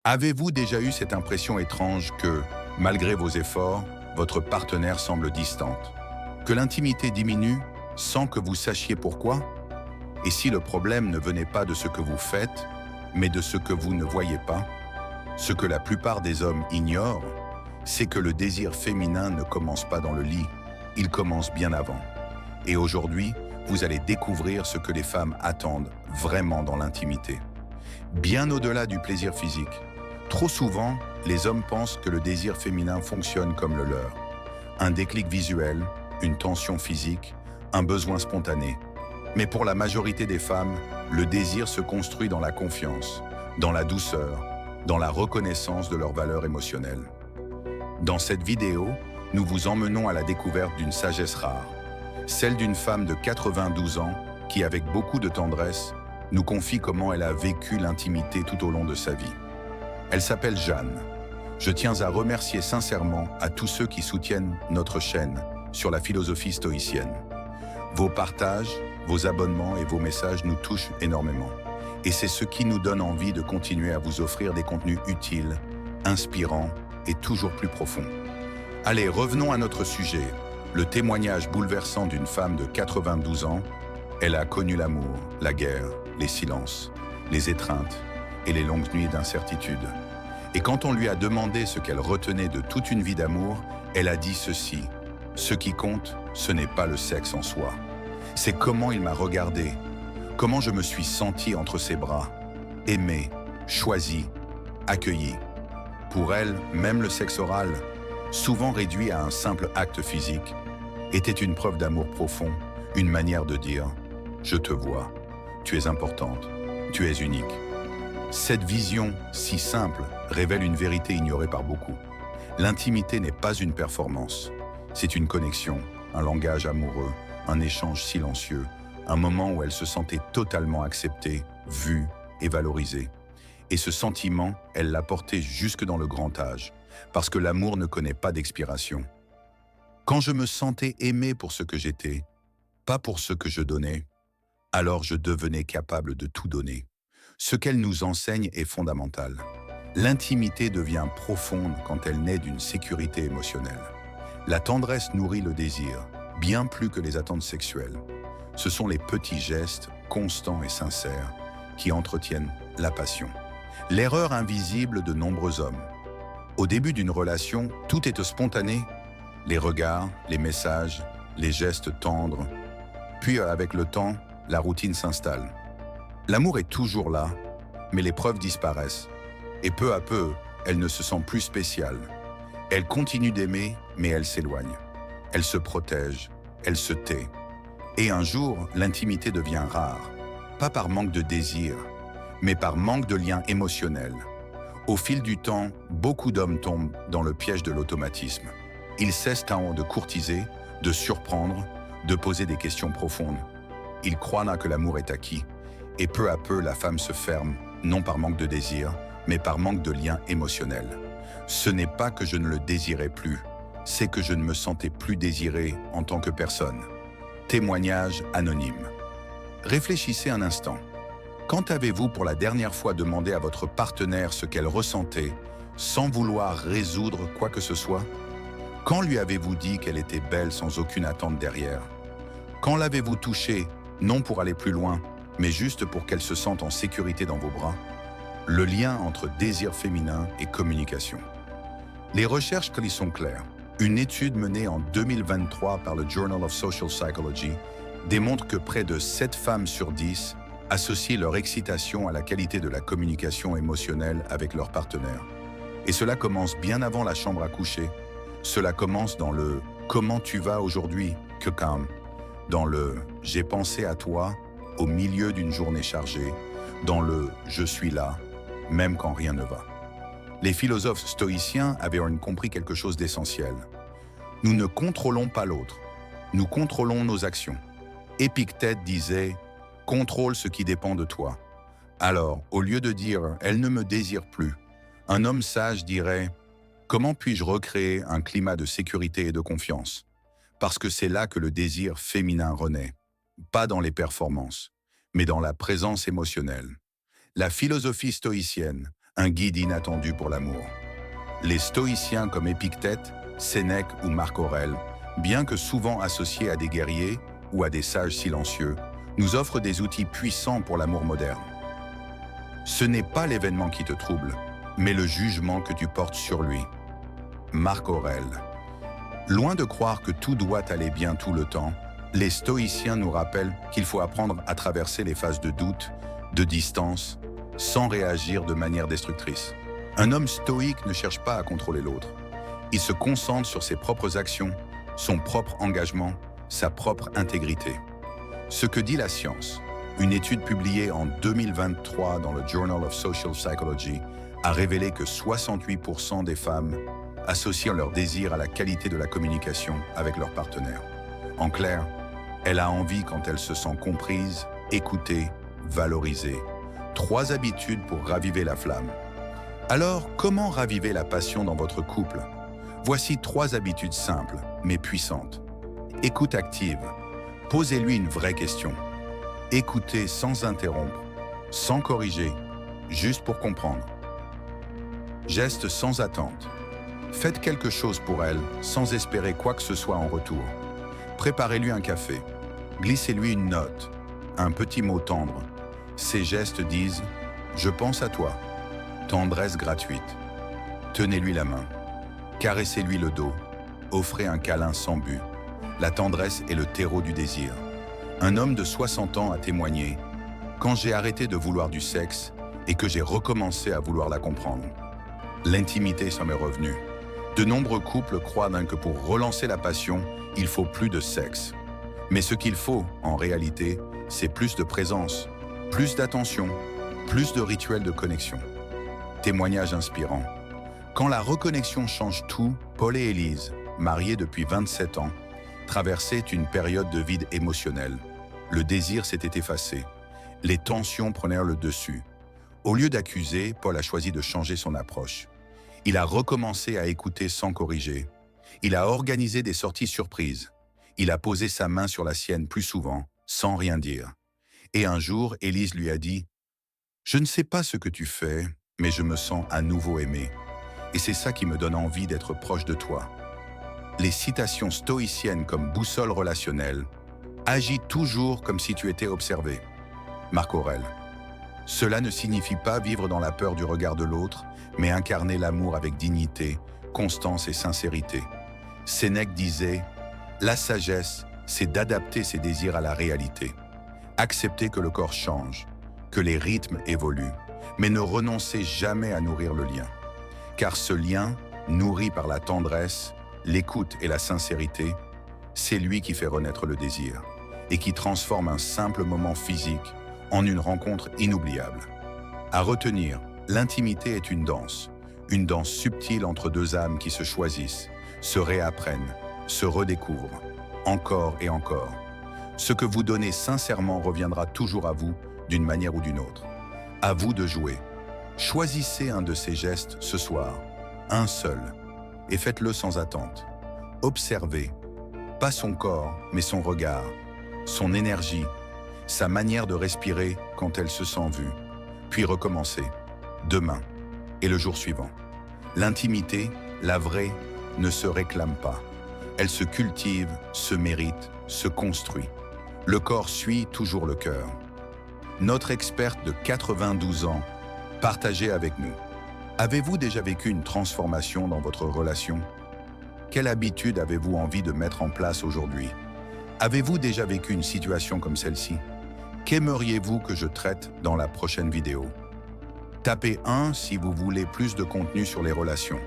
Avez-vous déjà eu cette impression étrange que, malgré vos efforts, votre partenaire semble distante? Que l'intimité diminue sans que vous sachiez pourquoi? Et si le problème ne venait pas de ce que vous faites, mais de ce que vous ne voyez pas? Ce que la plupart des hommes ignorent, c'est que le désir féminin ne commence pas dans le lit, il commence bien avant. Et aujourd'hui, vous allez découvrir ce que les femmes attendent vraiment dans l'intimité. Bien au-delà du plaisir physique. Trop souvent, les hommes pensent que le désir féminin fonctionne comme le leur. Un déclic visuel, une tension physique, un besoin spontané. Mais pour la majorité des femmes, le désir se construit dans la confiance, dans la douceur, dans la reconnaissance de leur valeur émotionnelle. Dans cette vidéo, nous vous emmenons à la découverte d'une sagesse rare, celle d'une femme de 92 ans qui, avec beaucoup de tendresse, nous confie comment elle a vécu l'intimité tout au long de sa vie. Elle s'appelle Jeanne. Je tiens à remercier sincèrement à tous ceux qui soutiennent notre chaîne sur la philosophie stoïcienne. Vos partages, vos abonnements et vos messages nous touchent énormément. Et c'est ce qui nous donne envie de continuer à vous offrir des contenus utiles, inspirants et toujours plus profonds. Allez, revenons à notre sujet, le témoignage bouleversant d'une femme de 92 ans. Elle a connu l'amour, la guerre, les silences, les étreintes et les longues nuits d'incertitude. Et quand on lui a demandé ce qu'elle retenait de toute une vie d'amour, elle a dit ceci: « Ce qui compte, ce n'est pas le sexe en soi. C'est comment il m'a regardé, comment je me suis senti entre ses bras, aimé, choisi, accueilli. » Pour elle, même le sexe oral, souvent réduit à un simple acte physique, était une preuve d'amour profond, une manière de dire « Je te vois, tu es importante, tu es unique ». Cette vision, si simple, révèle une vérité ignorée par beaucoup. L'intimité n'est pas une performance, c'est une connexion, un langage amoureux, un échange silencieux, un moment où elle se sentait totalement acceptée, vue et valorisée. Et ce sentiment, elle l'a porté jusque dans le grand âge, parce que l'amour ne connaît pas d'expiration. Quand je me sentais aimé pour ce que j'étais, pas pour ce que je donnais, alors je devenais capable de tout donner. Ce qu'elle nous enseigne est fondamental. L'intimité devient profonde quand elle naît d'une sécurité émotionnelle. La tendresse nourrit le désir, bien plus que les attentes sexuelles. Ce sont les petits gestes, constants et sincères, qui entretiennent la passion. L'erreur invisible de nombreux hommes. Au début d'une relation, tout est spontané. Les regards, les messages, les gestes tendres. Puis avec le temps, la routine s'installe. L'amour est toujours là, mais les preuves disparaissent. Et peu à peu, elle ne se sent plus spéciale. Elle continue d'aimer, mais elle s'éloigne. Elle se protège, elle se tait. Et un jour, l'intimité devient rare. Pas par manque de désir, mais par manque de lien émotionnel. Au fil du temps, beaucoup d'hommes tombent dans le piège de l'automatisme. Ils cessent de courtiser, de surprendre, de poser des questions profondes. Ils croient là que l'amour est acquis. Et peu à peu, la femme se ferme, non par manque de désir, mais par manque de lien émotionnel. Ce n'est pas que je ne le désirais plus, c'est que je ne me sentais plus désiré en tant que personne. Témoignage anonyme. Réfléchissez un instant. Quand avez-vous pour la dernière fois demandé à votre partenaire ce qu'elle ressentait, sans vouloir résoudre quoi que ce soit? Quand lui avez-vous dit qu'elle était belle sans aucune attente derrière? Quand l'avez-vous touchée, non pour aller plus loin, mais juste pour qu'elle se sente en sécurité dans vos bras? Le lien entre désir féminin et communication. Les recherches y sont claires. Une étude menée en 2023 par le Journal of Social Psychology démontre que près de 7 femmes sur 10 associent leur excitation à la qualité de la communication émotionnelle avec leur partenaire. Et cela commence bien avant la chambre à coucher. Cela commence dans le « Comment tu vas aujourd'hui ?» que calme, dans le « J'ai pensé à toi » au milieu d'une journée chargée, dans le « je suis là », même quand rien ne va. Les philosophes stoïciens avaient compris quelque chose d'essentiel. Nous ne contrôlons pas l'autre, nous contrôlons nos actions. Épictète disait « contrôle ce qui dépend de toi ». Alors, au lieu de dire « elle ne me désire plus », un homme sage dirait « comment puis-je recréer un climat de sécurité et de confiance ?» Parce que c'est là que le désir féminin renaît. Pas dans les performances, mais dans la présence émotionnelle. La philosophie stoïcienne un guide inattendu pour l'amour. Les stoïciens comme Épictète, Sénèque ou Marc Aurèle, bien que souvent associés à des guerriers ou à des sages silencieux, nous offrent des outils puissants pour l'amour moderne. Ce n'est pas l'événement qui te trouble, mais le jugement que tu portes sur lui. Marc Aurèle. Loin de croire que tout doit aller bien tout le temps, les stoïciens nous rappellent qu'il faut apprendre à traverser les phases de doute, de distance, sans réagir de manière destructrice. Un homme stoïque ne cherche pas à contrôler l'autre. Il se concentre sur ses propres actions, son propre engagement, sa propre intégrité. Ce que dit la science, une étude publiée en 2023 dans le Journal of Social Psychology, a révélé que 68% des femmes associent leur désir à la qualité de la communication avec leur partenaire. En clair, elle a envie quand elle se sent comprise, écoutée, valorisée. 3 habitudes pour raviver la flamme. Alors, comment raviver la passion dans votre couple? Voici 3 habitudes simples, mais puissantes. Écoute active. Posez-lui une vraie question. Écoutez sans interrompre, sans corriger, juste pour comprendre. Geste sans attente. Faites quelque chose pour elle, sans espérer quoi que ce soit en retour. Préparez-lui un café. Glissez-lui une note, un petit mot tendre. Ces gestes disent « Je pense à toi ». Tendresse gratuite. Tenez-lui la main. Caressez-lui le dos. Offrez un câlin sans but. La tendresse est le terreau du désir. Un homme de 60 ans a témoigné « Quand j'ai arrêté de vouloir du sexe et que j'ai recommencé à vouloir la comprendre, l'intimité s'en est revenue. » De nombreux couples croient que pour relancer la passion, il faut plus de sexe. Mais ce qu'il faut, en réalité, c'est plus de présence, plus d'attention, plus de rituels de connexion. Témoignage inspirant. Quand la reconnexion change tout, Paul et Élise, mariés depuis 27 ans, traversaient une période de vide émotionnel. Le désir s'était effacé. Les tensions prenaient le dessus. Au lieu d'accuser, Paul a choisi de changer son approche. Il a recommencé à écouter sans corriger. Il a organisé des sorties surprises. Il a posé sa main sur la sienne plus souvent, sans rien dire. Et un jour, Élise lui a dit « Je ne sais pas ce que tu fais, mais je me sens à nouveau aimé. Et c'est ça qui me donne envie d'être proche de toi. » Les citations stoïciennes comme boussole relationnelle « Agis toujours comme si tu étais observé. » Marc Aurèle. Cela ne signifie pas vivre dans la peur du regard de l'autre, mais incarner l'amour avec dignité, constance et sincérité. Sénèque disait « La sagesse, c'est d'adapter ses désirs à la réalité. Accepter que le corps change, que les rythmes évoluent, mais ne renoncer jamais à nourrir le lien. Car ce lien, nourri par la tendresse, l'écoute et la sincérité, c'est lui qui fait renaître le désir et qui transforme un simple moment physique en une rencontre inoubliable. À retenir, l'intimité est une danse subtile entre 2 âmes qui se choisissent, se réapprennent, se redécouvrent, encore et encore. Ce que vous donnez sincèrement reviendra toujours à vous, d'une manière ou d'une autre. À vous de jouer. Choisissez un de ces gestes ce soir, un seul, et faites-le sans attente. Observez, pas son corps, mais son regard, son énergie, sa manière de respirer quand elle se sent vue, puis recommencer, demain et le jour suivant. L'intimité, la vraie, ne se réclame pas. Elle se cultive, se mérite, se construit. Le corps suit toujours le cœur. Notre experte de 92 ans, partagez avec nous. Avez-vous déjà vécu une transformation dans votre relation? Quelle habitude avez-vous envie de mettre en place aujourd'hui? Avez-vous déjà vécu une situation comme celle-ci? Qu'aimeriez-vous que je traite dans la prochaine vidéo? Tapez 1 si vous voulez plus de contenu sur les relations.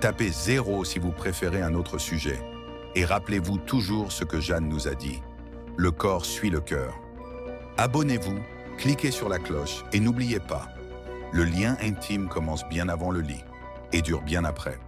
Tapez 0 si vous préférez un autre sujet. Et rappelez-vous toujours ce que Jeanne nous a dit. Le corps suit le cœur. Abonnez-vous, cliquez sur la cloche et n'oubliez pas, le lien intime commence bien avant le lit et dure bien après.